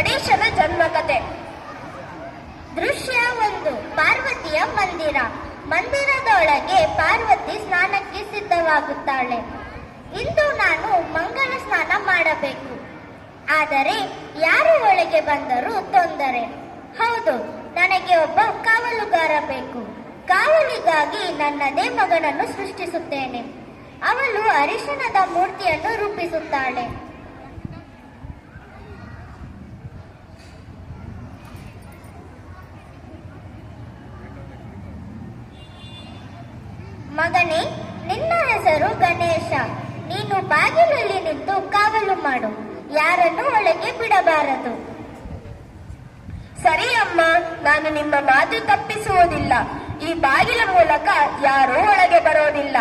ಗಣೇಶನ ಜನ್ಮಕತೆ. ದೃಶ್ಯ 1. ಪಾರ್ವತಿಯ ಮಂದಿರ. ಮಂದಿರದೊಳಗೆ ಪಾರ್ವತಿ ಸ್ನಾನಕ್ಕೆ ಸಿದ್ಧವಾಗುತ್ತಾಳೆ. ಇಂದು ನಾನು ಮಂಗಲ ಸ್ನಾನ ಮಾಡಬೇಕು. ಆದರೆ ಯಾರು ಒಳಗೆ ಬಂದರೂ ತೊಂದರೆ. ಹೌದು, ನನಗೆ ಒಬ್ಬ ಕಾವಲುಗಾರ ಬೇಕು. ಕಾವಲಿಗಾಗಿ ನನ್ನದೇ ಮಗನನ್ನು ಸೃಷ್ಟಿಸುತ್ತೇನೆ. ಅವಳು ಅರಿಶಿಣದ ಮೂರ್ತಿಯನ್ನು ರೂಪಿಸುತ್ತಾಳೆ. ಮಗನೇ, ನಿನ್ನ ಹೆಸರು ಗಣೇಶ. ನೀನು ಬಾಗಿಲಲ್ಲಿ ನಿಂತು ಕಾವಲು ಮಾಡು. ಯಾರನ್ನು ಒಳಗೆ ಬಿಡಬಾರದು. ಸರಿ ಅಮ್ಮ, ನಾನು ನಿಮ್ಮ ಮಾತು ತಪ್ಪಿಸುವುದಿಲ್ಲ. ಈ ಬಾಗಿಲ ಮೂಲಕ ಯಾರೂ ಒಳಗೆ ಬರೋದಿಲ್ಲ.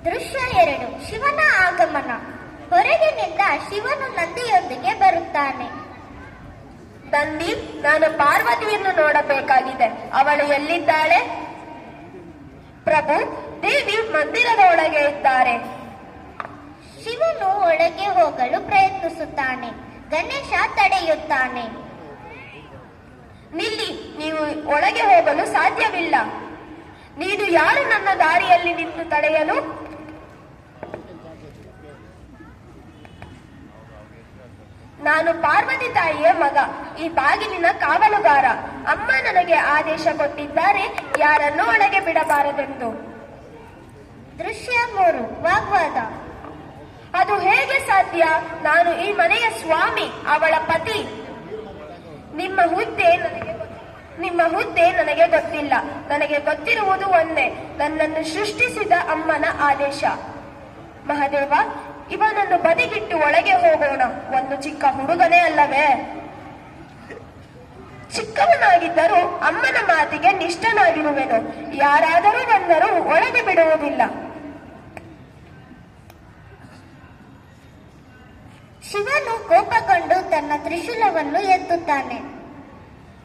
ದೃಶ್ಯ 2. ಶಿವನ ಆಗಮನ. ಹೊರಗಿನಿಂದ ಶಿವನು ನಂದಿಯೊಂದಿಗೆ ಬರುತ್ತಾನೆ. ನಂದಿ, ನಾನು ಪಾರ್ವತಿಯನ್ನು ನೋಡಬೇಕಾಗಿದೆ. ಅವಳು ಎಲ್ಲಿದ್ದಾಳೆ? ಪ್ರಭು, ದೇವಿ ಮಂದಿರದ ಒಳಗೆ ಇದ್ದಾರೆ. ಶಿವನು ಒಳಗೆ ಹೋಗಲು ಪ್ರಯತ್ನಿಸುತ್ತಾನೆ. ಗಣೇಶ ತಡೆಯುತ್ತಾನೆ. ನಿಲ್ಲಿ, ನೀವು ಒಳಗೆ ಹೋಗಲು ಸಾಧ್ಯವಿಲ್ಲ. ನೀನು ಯಾರು ನನ್ನ ದಾರಿಯಲ್ಲಿ ನಿಂತು ತಡೆಯಲು? ನಾನು ಪಾರ್ವತಿ ತಾಯಿಯ ಮಗ, ಈ ಬಾಗಿಲಿನ ಕಾವಲುಗಾರ. ಅಮ್ಮ ನನಗೆ ಆದೇಶ ಕೊಟ್ಟಿದ್ದಾರೆ, ಯಾರನ್ನೂ ಒಳಗೆ ಬಿಡಬಾರದೆಂದು. ದೃಶ್ಯ 3. ವಾಗ್ವಾದ. ಅದು ಹೇಗೆ ಸಾಧ್ಯ? ನಾನು ಈ ಮನೆಯ ಸ್ವಾಮಿ, ಅವಳ ಪತಿ. ನಿಮ್ಮ ಹುದ್ದೆ ನನಗೆ ಗೊತ್ತಿಲ್ಲ. ನನಗೆ ಗೊತ್ತಿರುವುದು ಒಂದೇ, ನನ್ನನ್ನು ಸೃಷ್ಟಿಸಿದ ಅಮ್ಮನ ಆದೇಶ. ಮಹಾದೇವ, ಇವನನ್ನು ಬದಿಗಿಟ್ಟು ಒಳಗೆ ಹೋಗೋಣ. ಒಂದು ಚಿಕ್ಕ ಹುಡುಗನೇ ಅಲ್ಲವೇ? ಚಿಕ್ಕವನಾಗಿದ್ದರೂ ಅಮ್ಮನ ಮಾತಿಗೆ ನಿಷ್ಠನಾಗಿರುವೆನು. ಯಾರಾದರೂ ಬಂದರೂ ಒಳಗೆ ಬಿಡುವುದಿಲ್ಲ. ಶಿವನು ಕೋಪಗೊಂಡು ತನ್ನ ತ್ರಿಶೂಲವನ್ನು ಎತ್ತುತ್ತಾನೆ.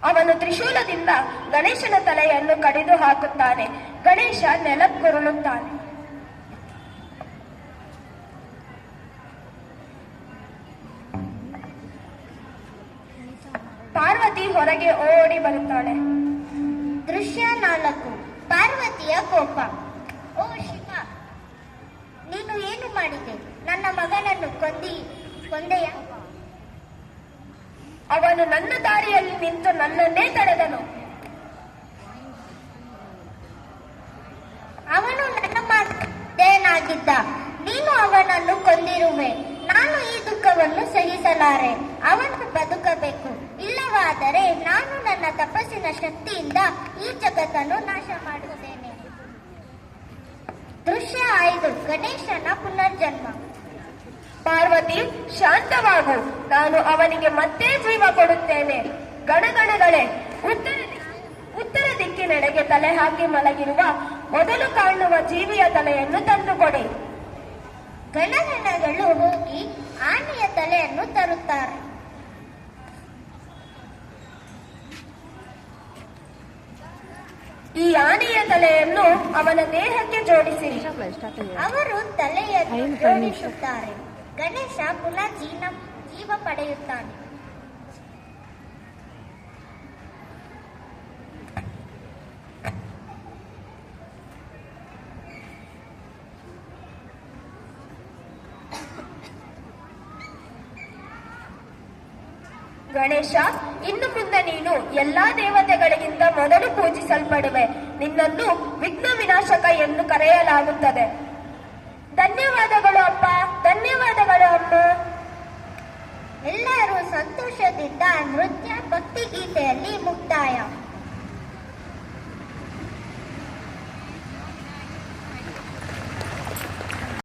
ಅವನು ತ್ರಿಶೂಲದಿಂದ ಗಣೇಶನ ತಲೆಯನ್ನು ಕಡಿದು ಹಾಕುತ್ತಾನೆ. ಗಣೇಶ ನೆಲಕ್ಕುರುಳುತ್ತಾನೆ. ಪಾರ್ವತಿ ಹೊರಗೆ ಓಡಿ ಬರುತ್ತಾಳೆ. ದೃಶ್ಯ 4. ಪಾರ್ವತಿಯ ಕೋಪ. ಓ ಶಿವ, ನೀನು ಏನು ಮಾಡಿದೆ? ನನ್ನ ಮಗನನ್ನು ಕೊಂದೆಯ? ಅವನು ನನ್ನ ದಾರಿಯಲ್ಲಿ ನಿಂತು ನನ್ನನ್ನೇ ತಡೆದನು. ಅವನು ನನ್ನ ಮಾತೇನಾಗಿದ್ದ. ನೀನು ಅವನನ್ನು ಕೊಂದಿರುವೆ. ನಾನು ಈ ದುಃಖವನ್ನು ಸಹಿಸಲಾರೆ. ಅವನು ಬದುಕಬೇಕು. ಇಲ್ಲವಾದರೆ ನಾನು ನನ್ನ ತಪಸ್ಸಿನ ಶಕ್ತಿಯಿಂದ ಈ ಜಗತ್ತನ್ನು ನಾಶ ಮಾಡುತ್ತೇನೆ. ದೃಶ್ಯ 5. ಗಣೇಶನ ಪುನರ್ಜನ್ಮ. ಪಾರ್ವತಿ, ಶಾಂತವಾಗು. ನಾನು ಅವನಿಗೆ ಮತ್ತೆ ಜೀವ ಕೊಡುತ್ತೇನೆ. ಗಣಗಣಗಳೇ, ಉತ್ತರ ದಿಕ್ಕಿನೆಡೆಗೆ ತಲೆ ಹಾಕಿ ಮಲಗಿರುವ ಮೊದಲು ಕಾಣುವ ಜೀವಿಯ ತಲೆಯನ್ನು ತಂದುಕೊಡಿ. ಗಣಗಣಗಳು ಹೋಗಿ ಆನೆಯ ತಲೆಯನ್ನು ತರುತ್ತಾರೆ. ಈ ಆನೆಯ ತಲೆಯನ್ನು ಅವನ ದೇಹಕ್ಕೆ ಜೋಡಿಸಿ. ಅವರು ತಲೆಯನ್ನು ಜೋಡಿಸುತ್ತಾರೆ. ಗಣೇಶ ಪುನಃ ಜೀವ ಪಡೆಯುತ್ತಾನೆ. ಗಣೇಶ, ಇನ್ನು ಮುಂದೆ ನೀನು ಎಲ್ಲಾ ದೇವತೆಗಳಿಗಿಂತ ಮೊದಲು ಪೂಜಿಸಲ್ಪಡುವೆ. ನಿನ್ನನ್ನು ವಿಘ್ನ ವಿನಾಶಕ ಎಂದು ಕರೆಯಲಾಗುತ್ತದೆ. ಧನ್ಯವಾದಗಳು ಅಪ್ಪ, ಧನ್ಯವಾದಗಳು ಅಮ್ಮ. ಎಲ್ಲರೂ ಸಂತೋಷದಿಂದ ನೃತ್ಯ ಭಕ್ತಿ ಗೀತೆಯಲ್ಲಿ ಮುಕ್ತಾಯ.